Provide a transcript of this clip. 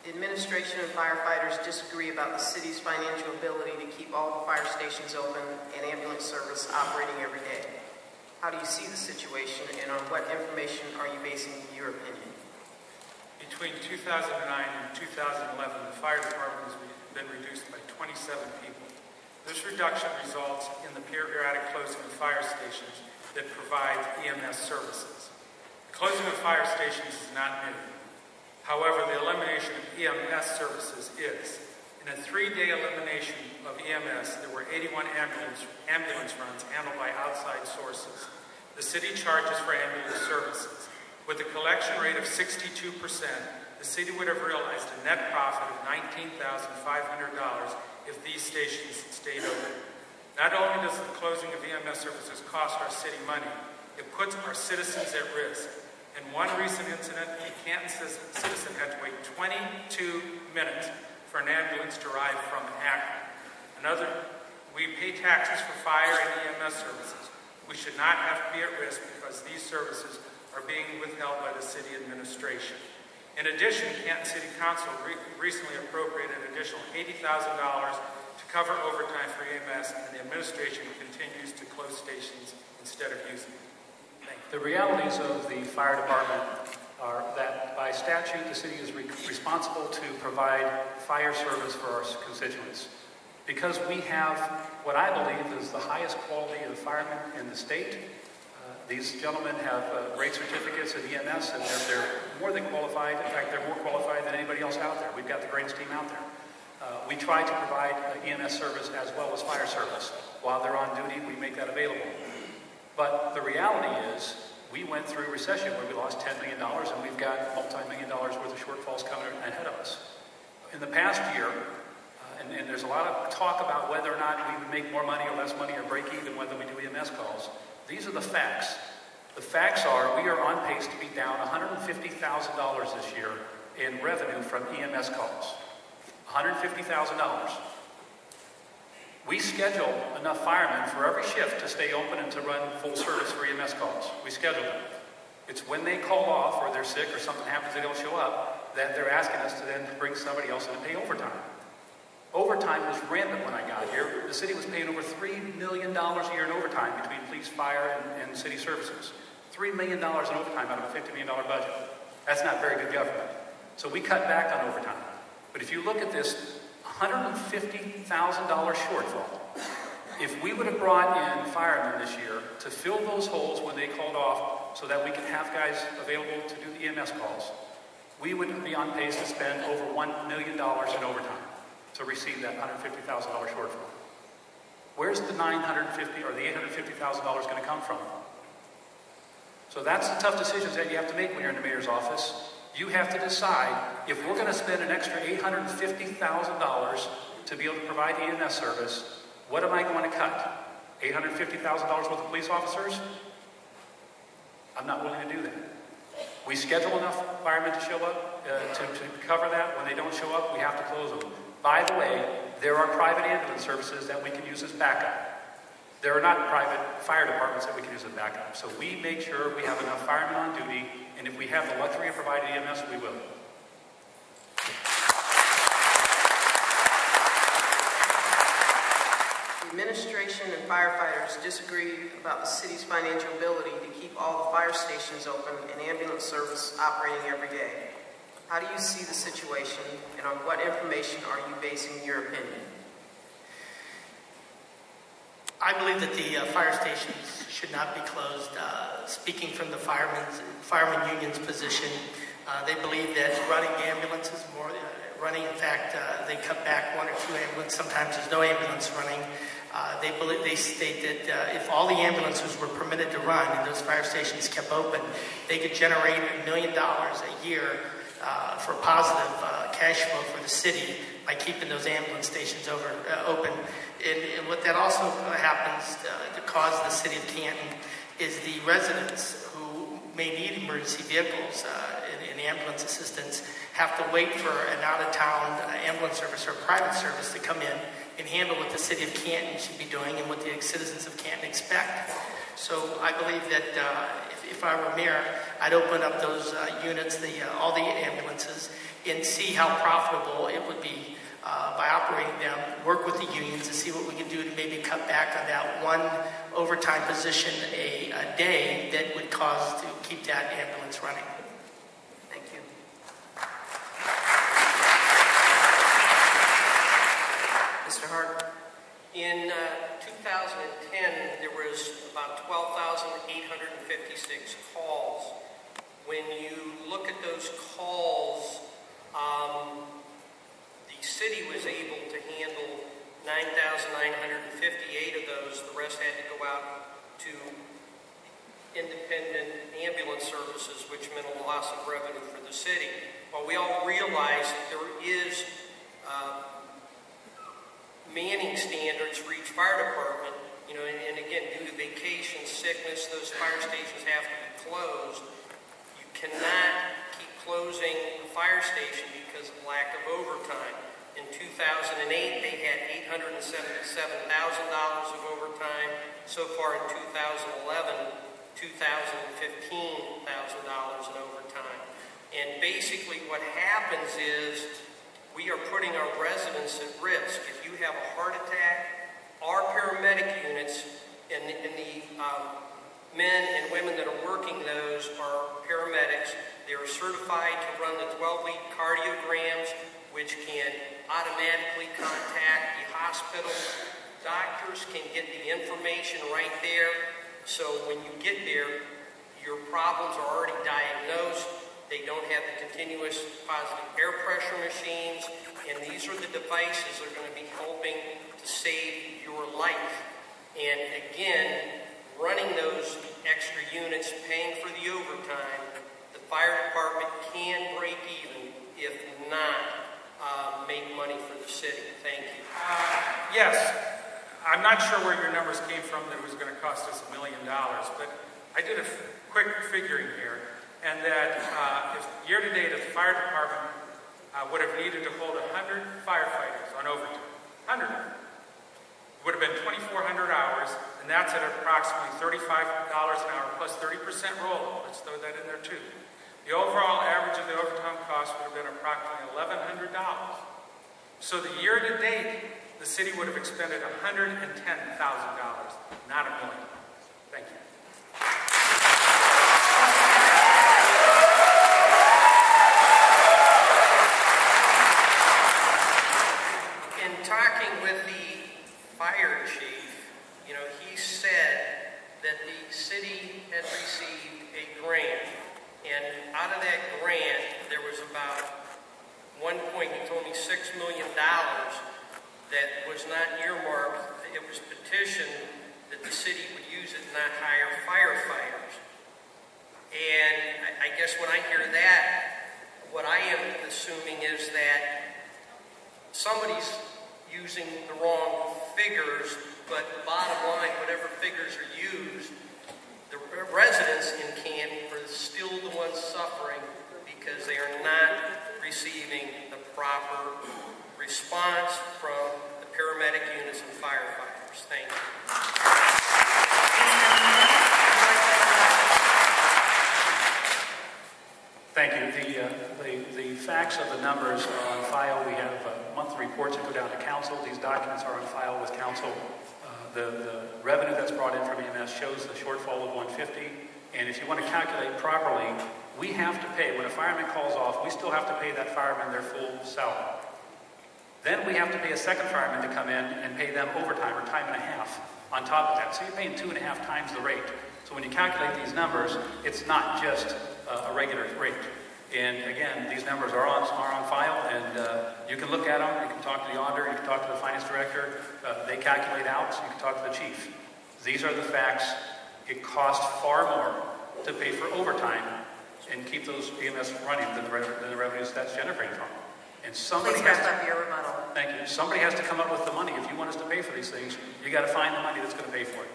The administration and firefighters disagree about the city's financial ability to keep all the fire stations open and ambulance service operating every day. How do you see the situation, and on what information are you basing your opinion? Between 2009 and 2011, the fire department has been reduced by 27 people. This reduction results in the periodic closing of fire stations that provide EMS services. The closing of fire stations is not new. However, the elimination of EMS services is. In a 3-day elimination of EMS, there were 81 ambulance runs handled by outside sources. The city charges for ambulance services. With a collection rate of 62%, the city would have realized a net profit of $19,500 if these stations stayed open. Not only does the closing of EMS services cost our city money, it puts our citizens at risk. In one recent incident, a Canton citizen had to wait 22 minutes for an ambulance to arrive from Akron. We pay taxes for fire and EMS services. We should not have to be at risk because these services are being withheld by the city administration. In addition, Canton City Council recently appropriated an additional $80,000 to cover overtime for EMS, and the administration continues to close stations instead of using them. The realities of the fire department are that by statute, the city is responsible to provide fire service for our constituents. Because we have what I believe is the highest quality of firemen in the state, these gentlemen have great certificates at EMS, and they're more than qualified. In fact, they're more qualified than anybody else out there. We've got the greatest team out there. We try to provide EMS service as well as fire service. While they're on duty, we make that available. But the reality is, we went through a recession where we lost $10 million, and we've got multi-million dollars worth of shortfalls coming ahead of us. In the past year, and there's a lot of talk about whether or not we would make more money or less money or break even whether we do EMS calls. These are the facts. The facts are we are on pace to be down $150,000 this year in revenue from EMS calls. $150,000. We schedule enough firemen for every shift to stay open and to run full service for EMS calls. We schedule them. It's when they call off or they're sick or something happens they don't show up that they're asking us to then bring somebody else in and pay overtime. Overtime was rampant when I got here. The city was paying over $3 million a year in overtime between police, fire, and city services. $3 million in overtime out of a $50 million budget. That's not very good government. So we cut back on overtime. But if you look at this $150,000 shortfall, if we would have brought in firemen this year to fill those holes when they called off so that we could have guys available to do the EMS calls, we would be on pace to spend over $1 million in overtime to receive that $150,000 shortfall. Where's the $950,000 or the $850,000 going to come from? So that's the tough decisions that you have to make when you're in the mayor's office. You have to decide if we're going to spend an extra $850,000 to be able to provide EMS service, what am I going to cut? $850,000 worth of police officers? I'm not willing to do that. We schedule enough firemen to show up to cover that. When they don't show up, we have to close them. By the way, there are private ambulance services that we can use as backup. There are not private fire departments that we can use as backup. So we make sure we have enough firemen on duty, and if we have the luxury of providing EMS, we will. The administration and firefighters disagree about the city's financial ability to keep all the fire stations open and ambulance service operating every day. How do you see the situation, and on what information are you basing your opinion? I believe that the fire stations should not be closed. Speaking from the firemen union's position, they believe that running ambulances in fact, they cut back 1 or 2 ambulances. Sometimes there's no ambulance running. They state that if all the ambulances were permitted to run and those fire stations kept open, they could generate $1 million a year for positive cash flow for the city by keeping those ambulance stations open. And what that also happens to cause the city of Canton is the residents who may need emergency vehicles and ambulance assistance have to wait for an out-of-town ambulance service or private service to come in and handle what the city of Canton should be doing and what the citizens of Canton expect. So I believe that if I were mayor, I'd open up those units, all the ambulances, and see how profitable it would be by operating them, work with the unions to see what we can do to maybe cut back on that one overtime position a day that would cause to keep that ambulance running. Thank you. Mr. Hart. In 2010, there was about 12,856 calls. When you look at those calls, the city was able to handle 9,958 of those. The rest had to go out to independent ambulance services, which meant a loss of revenue for the city. While we all realize that there is manning standards for each fire department, and again, due to vacation, sickness, those fire stations have to be closed. You cannot keep closing a fire station because of lack of overtime. In 2008, they had $877,000 of overtime. So far in 2011, $2,015,000 in overtime. And basically what happens is we are putting our residents at risk. If you have a heart attack, our paramedic units and the men and women that are working those are paramedics. They are certified to run the 12-lead cardiograms, which can automatically contact the hospital. Doctors can get the information right there. So when you get there, your problems are already diagnosed. They don't have the continuous positive air pressure machines, and these are the devices that are going to be helping to save your life. And again, running those extra units, paying for the overtime, the fire department can break even, if not make money for the city. Thank you. Yes, I'm not sure where your numbers came from that it was going to cost us $1 million, but I did a quick figuring here. And that if year-to-date the fire department would have needed to hold 100 firefighters on overtime, 100 of them, would have been 2,400 hours, and that's at approximately $35 an hour plus 30% roll. Let's throw that in there too. The overall average of the overtime cost would have been approximately $1,100. So the year-to-date, the city would have expended $110,000, not $1 million. Thank you. Talking with the fire chief, he said that the city had received a grant, and out of that grant, there was about one point, he told me $6 million that was not earmarked. It was petitioned that the city would use it, not hire firefighters. And I guess when I hear that, what I am assuming is that somebody's using the wrong figures, but the bottom line, whatever figures are used, the residents in Canton are still the ones suffering because they are not receiving the proper response from the paramedic units and firefighters. Thank you. Thank you. The facts of the numbers are on file. We have monthly reports that go down to council. These documents are on file with council. The revenue that's brought in from EMS shows the shortfall of 150. And if you want to calculate properly, we have to pay. When a fireman calls off, we still have to pay that fireman their full salary. Then we have to pay a second fireman to come in and pay them overtime or time and a half on top of that. So you're paying 2.5 times the rate. So when you calculate these numbers, it's not just a regular rate. And again, these numbers are on file, and you can look at them. You can talk to the auditor. You can talk to the finance director. They calculate out, so you can talk to the chief. These are the facts. It costs far more to pay for overtime and keep those EMS running than the revenues that's generated from them. And somebody Please wrap up your rebuttal. Thank you. Somebody has to come up with the money. If you want us to pay for these things, you got to find the money that's going to pay for it.